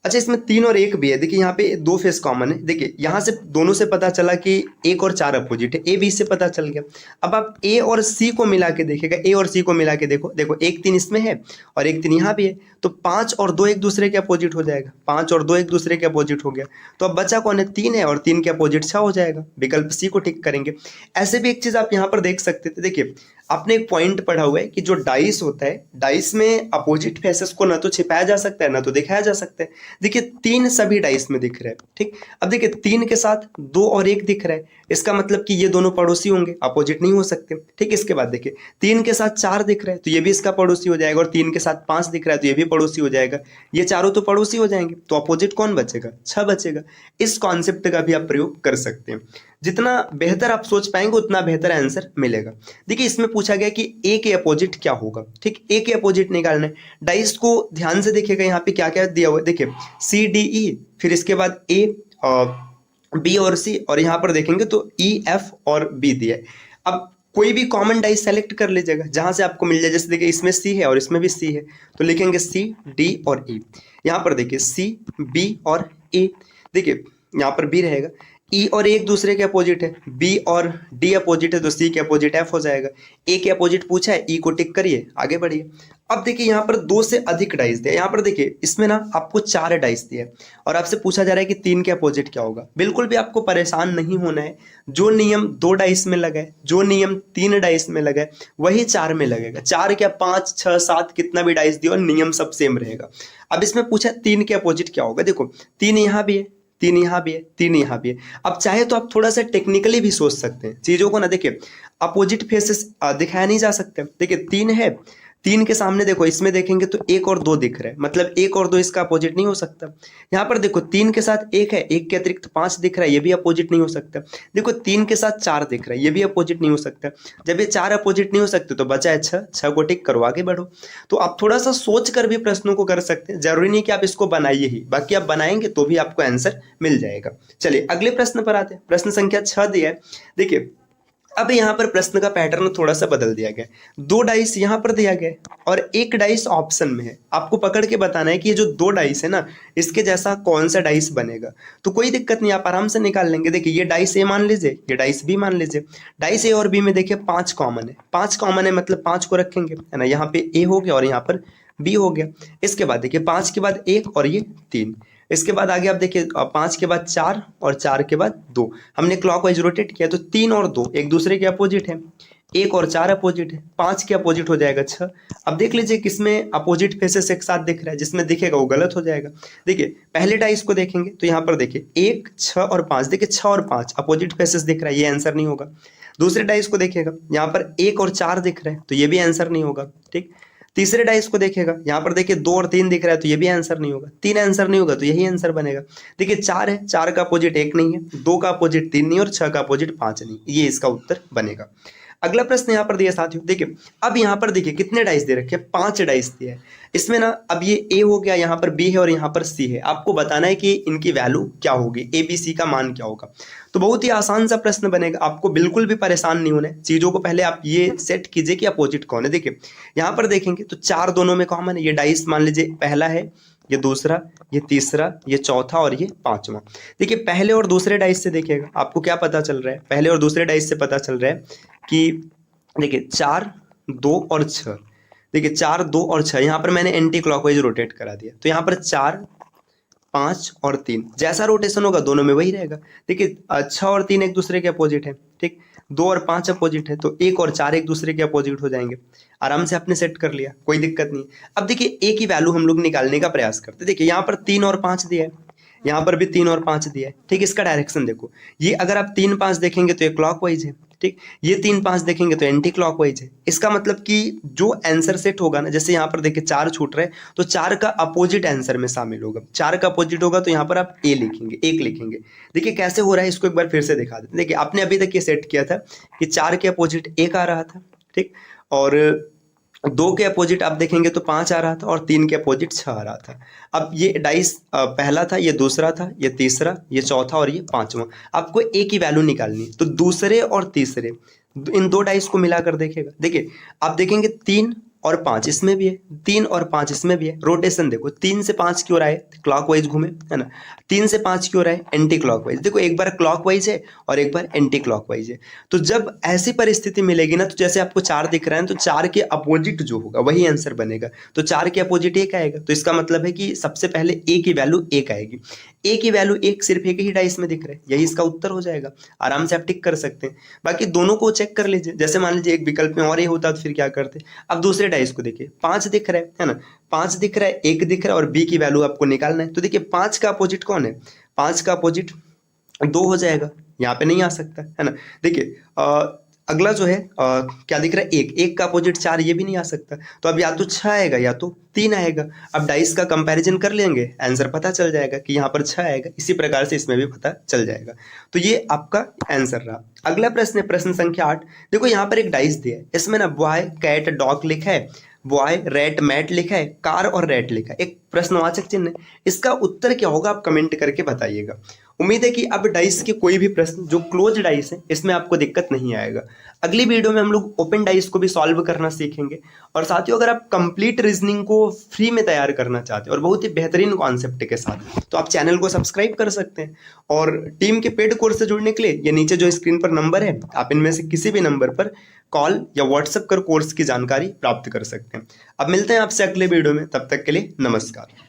अच्छा इसमें 3 और 1 भी है। देखिए यहाँ पे 2 फेस कॉमन है। देखिए यहाँ से दोनों से पता चला कि 1 और 4 अपोजिट है, ए बी से पता चल गया। अब आप ए और सी को मिला के देखिएगा, ए और सी को मिला के देखो, देखो 1 3 इसमें है और 1 3 यहाँ भी है, तो 5 और 2 एक दूसरे के अपोजिट हो जाएगा। 5 और 2 एक दूसरे के अपोजिट हो गया, तो अब बचा कौन है, 3 है, और 3 के अपोजिट 6 हो जाएगा। विकल्प सी को टिक करेंगे। ऐसे भी एक चीज आप यहाँ पर देख सकते थे। देखिए आपने एक पॉइंट पढ़ा हुआ है कि जो डाइस होता है, डाइस में अपोजिट फेसेस को ना तो छिपाया जा सकता है ना तो दिखाया जा सकता है। देखिए 3 सभी डाइस में दिख रहा है। ठीक, अब देखिए 3 के साथ 2 और 1 दिख रहा है, इसका मतलब कि ये दोनों पड़ोसी होंगे, अपोजिट नहीं हो सकते। ठीक, इसके बाद देखिए 3 के साथ 4 दिख रहा है तो ये भी इसका पड़ोसी हो जाएगा, और 3 के साथ 5 दिख रहा है तो ये भी पड़ोसी हो जाएगा। ये चारों तो पड़ोसी हो जाएंगे, तो अपोजिट कौन बचेगा, 6 बचेगा। इस कॉन्सेप्ट का भी आप प्रयोग कर सकते हैं। जितना बेहतर आप सोच पाएंगे उतना बेहतर आंसर मिलेगा। देखिए इसमें पूछा गया कि ए के अपोजिट क्या होगा। ठीक, ए के अपोजिट निकालना है। डाइस को ध्यान से देखिएगा, यहाँ पे क्या क्या दिया हुआ है। देखिए सी डी ई, फिर इसके बाद ए बी और सी, और यहाँ पर देखेंगे तो ई एफ और बी दिया है। अब कोई भी कॉमन डाइस सेलेक्ट कर लीजिएगा जहां से आपको मिल जाए। जैसे देखिए इसमें सी है और इसमें भी सी है, तो लिखेंगे सी डी और ई। यहाँ पर देखिए सी बी और ए, देखिए यहाँ पर बी रहेगा। ई और ए एक दूसरे के अपोजिट है, बी और डी अपोजिट है तो सी के अपोजिट एफ हो जाएगा। ए के अपोजिट पूछा है, ई को टिक करिए, आगे बढ़िए। अब देखिए यहाँ पर 2 से अधिक डाइस दिया। यहाँ पर देखिए इसमें ना आपको 4 डाइस दिया है और आपसे पूछा जा रहा है कि 3 के अपोजिट क्या होगा। बिल्कुल भी आपको परेशान नहीं होना है। जो नियम 2 डाइस में लगा है, जो नियम 3 डाइस में लगा है, वही 4 में लगेगा। 4 क्या 5 6 7 कितना भी डाइस दियो, नियम सब सेम रहेगा। अब इसमें पूछा 3 के अपोजिट क्या होगा। देखो 3 यहाँ भी है, 3 यहाँ भी है, 3 यहाँ भी है। अब चाहे तो आप थोड़ा सा टेक्निकली भी सोच सकते हैं चीजों को ना। देखिए अपोजिट फेसेस दिखाया नहीं जा सकते। देखिए 3 है, 3 के सामने देखो इसमें देखेंगे तो 1 और 2 दिख रहा है, मतलब 1 और 2 इसका अपोजिट नहीं हो सकता। यहाँ पर देखो 3 के साथ 1 है, 1 के अतिरिक्त 5 दिख रहा है, ये भी अपोजिट नहीं हो सकता। देखो 3 के साथ 4 दिख रहा है, ये भी अपोजिट नहीं हो सकता। जब ये 4 अपोजिट नहीं हो सकते तो बचा है 6, 6 को टिक करो, आगे बढ़ो। तो आप थोड़ा सा सोच कर भी प्रश्नों को कर सकते हैं, जरूरी नहीं कि आप इसको बनाइए ही, बाकी आप बनाएंगे तो भी आपको आंसर मिल जाएगा। चलिए अगले प्रश्न पर आते हैं। प्रश्न संख्या 6 दिया है। देखिए अब यहाँ पर प्रश्न का पैटर्न थोड़ा सा बदल दिया गया। 2 डाइस यहाँ पर दिया गया और 1 डाइस ऑप्शन में है। आपको पकड़ के बताना है कि ये जो 2 डाइस है ना, इसके जैसा कौन सा डाइस बनेगा। तो कोई दिक्कत नहीं, आप आराम से निकाल लेंगे। देखिए ये डाइस ए मान लीजिए, ये डाइस बी मान लीजिए। डाइस ए और बी में देखिए 5 कॉमन है, 5 कॉमन है मतलब 5 को रखेंगे, है ना। यहाँ पे ए हो गया और यहाँ पर बी हो गया। इसके बाद देखिए 5 के बाद 1 और ये 3। इसके बाद आगे आप देखिए 5 के बाद 4 और 4 के बाद 2। हमने क्लॉकवाइज रोटेट किया तो 3 और 2 एक दूसरे के अपोजिट है, 1 और 4 अपोजिट है, 5 के अपोजिट हो जाएगा 6। अब देख लीजिए किसमें अपोजिट फेसेस एक साथ दिख रहा है, जिसमें दिखेगा वो गलत हो जाएगा। देखिए पहले डाइस को देखेंगे तो यहाँ पर देखिए 1 6 और 5, देखिए 6 और 5 अपोजिट फेसेस दिख रहा है, ये आंसर नहीं होगा। दूसरे डाइस को देखेगा, यहाँ पर 1 और 4 दिख रहा है तो ये भी आंसर नहीं होगा। ठीक, तीसरे डाइस को देखेगा, यहाँ पर देखिए 2 और 3 दिख रहा है तो ये भी आंसर नहीं होगा। 3 आंसर नहीं होगा तो यही आंसर बनेगा। देखिए 4 है, 4 का अपोजिट 1 नहीं है, 2 का अपोजिट 3 नहीं और 6 का अपोजिट 5 नहीं, ये इसका उत्तर बनेगा। अगला प्रश्न यहाँ पर दिया साथियों, देखिए अब यहाँ पर देखिए कितने डाइस दे रखे हैं, 5 डाइस दिया है इसमें ना। अब ये ए हो गया, यहाँ पर बी है और यहाँ पर सी है। आपको बताना है कि इनकी वैल्यू क्या होगी, ए बी सी का मान क्या होगा। तो बहुत ही आसान सा प्रश्न बनेगा, आपको बिल्कुल भी परेशान नहीं होना है। चीजों को पहले आप ये सेट कीजिए कि अपोजिट कौन है। देखिए यहाँ पर देखेंगे तो 4 दोनों में कॉमन है। ये डाइस मान लीजिए पहला है, ये दूसरा, ये तीसरा, ये चौथा और ये पांचवा। देखिए पहले और दूसरे डाइस से देखिएगा आपको क्या पता चल रहा है। पहले और दूसरे डाइस से पता चल रहा है कि देखिए 4, 2 और 6। देखिए 4, 2 और 6, यहाँ पर मैंने एंटी क्लॉकवाइज रोटेट करा दिया। तो यहाँ पर 4, 5 और 3 जैसा रोटेशन होगा दोनों में वही रहेगा। देखिए 6 और 3 एक दूसरे के अपोजिट है, ठीक। 2 और 5 अपोजिट है, तो 1 और 4 एक दूसरे के अपोजिट हो जाएंगे। आराम से आपने सेट कर लिया, कोई दिक्कत नहीं। अब देखिए ए की वैल्यू हम लोग निकालने का प्रयास करते हैं। देखिए यहाँ पर 3 और 5 दिया है, यहाँ पर भी 3 और 5 दिया है, ठीक। इसका डायरेक्शन देखो, ये अगर आप 3, 5 देखेंगे तो ये क्लॉकवाइज है, ठीक। ये 3, 5 देखेंगे तो एंटी क्लॉकवाइज है। इसका मतलब कि जो आंसर सेट होगा ना, जैसे यहाँ पर देखिए 4 छूट रहे, तो 4 का अपोजिट आंसर में शामिल होगा। 4 का अपोजिट होगा तो यहाँ पर आप ए लिखेंगे, 1 लिखेंगे। देखिए कैसे हो रहा है, इसको एक बार फिर से दिखा देते। देखिए आपने अभी तक ये सेट किया था कि 4 के अपोजिट 1 आ रहा था, ठीक, और 2 के अपोजिट आप देखेंगे तो 5 आ रहा था और 3 के अपोजिट 6 आ रहा था। अब ये डाइस पहला था, ये दूसरा था, ये तीसरा, ये चौथा और ये पांचवा। आपको ए की वैल्यू निकालनी है, तो दूसरे और तीसरे इन 2 डाइस को मिलाकर देखेगा। देखिए आप देखेंगे 3 और 5 इसमें भी है, 3 और 5 इसमें भी है। रोटेशन देखो 3 से 5 की ओर आए क्लॉकवाइज घूमे, है ना। 3 से 5 की ओर आए एंटी क्लॉकवाइज। देखो एक बार क्लॉकवाइज है और एक बार एंटी क्लॉकवाइज है। तो जब ऐसी परिस्थिति मिलेगी ना, तो जैसे आपको 4 दिख रहा है, तो 4 के अपोजिट जो होगा वही आंसर बनेगा। तो 4 के अपोजिट 1 आएगा, तो इसका मतलब है कि सबसे पहले ए की वैल्यू 1 आएगी। ए की वैल्यू 1 सिर्फ एक ही डाइस में दिख रहा है, यही इसका उत्तर हो जाएगा। आराम से आप टिक कर सकते हैं। बाकी दोनों को चेक कर लीजिए, जैसे मान लीजिए एक विकल्प में और ये होता तो फिर क्या करते। अब दूसरे डाइस को देखिए, 5 दिख रहा है ना, 5 दिख रहा है, 1 दिख रहा है और बी की वैल्यू आपको निकालना है। तो देखिए 5 का अपोजिट कौन है, 5 का अपोजिट 2 हो जाएगा, यहाँ पे नहीं आ सकता, है ना। देखिए अगला जो है क्या दिख रहा है, 1 का अपोजिट 4, ये भी नहीं आ सकता। तो अब या तो 6 आएगा या तो 3 आएगा। अब डाइस का कंपैरिजन कर लेंगे, आंसर पता चल जाएगा कि यहाँ पर 6 आएगा। इसी प्रकार से इसमें भी पता चल जाएगा। तो ये आपका आंसर रहा। अगला प्रश्न है प्रश्न संख्या 8। देखो यहाँ पर एक डाइस दिया है, इसमें ना बॉय कैट डॉग लिखा है, बॉय रेट मैट लिखा है, कार और रेट लिखा है, एक प्रश्नवाचक चिन्ह है। इसका उत्तर क्या होगा आप कमेंट करके बताइएगा। उम्मीद है कि अब डाइस के कोई भी प्रश्न जो क्लोज डाइस है इसमें आपको दिक्कत नहीं आएगा। अगली वीडियो में हम लोग ओपन डाइस को भी सॉल्व करना सीखेंगे। और साथियों अगर आप कंप्लीट रीजनिंग को फ्री में तैयार करना चाहते हैं और बहुत ही बेहतरीन कॉन्सेप्ट के साथ, तो आप चैनल को सब्सक्राइब कर सकते हैं। और टीम के पेड कोर्स से जुड़ने के लिए ये नीचे जो स्क्रीन पर नंबर है, आप इनमें से किसी भी नंबर पर कॉल या व्हाट्सएप कर कोर्स की जानकारी प्राप्त कर सकते हैं। अब मिलते हैं आपसे अगले वीडियो में, तब तक के लिए नमस्कार।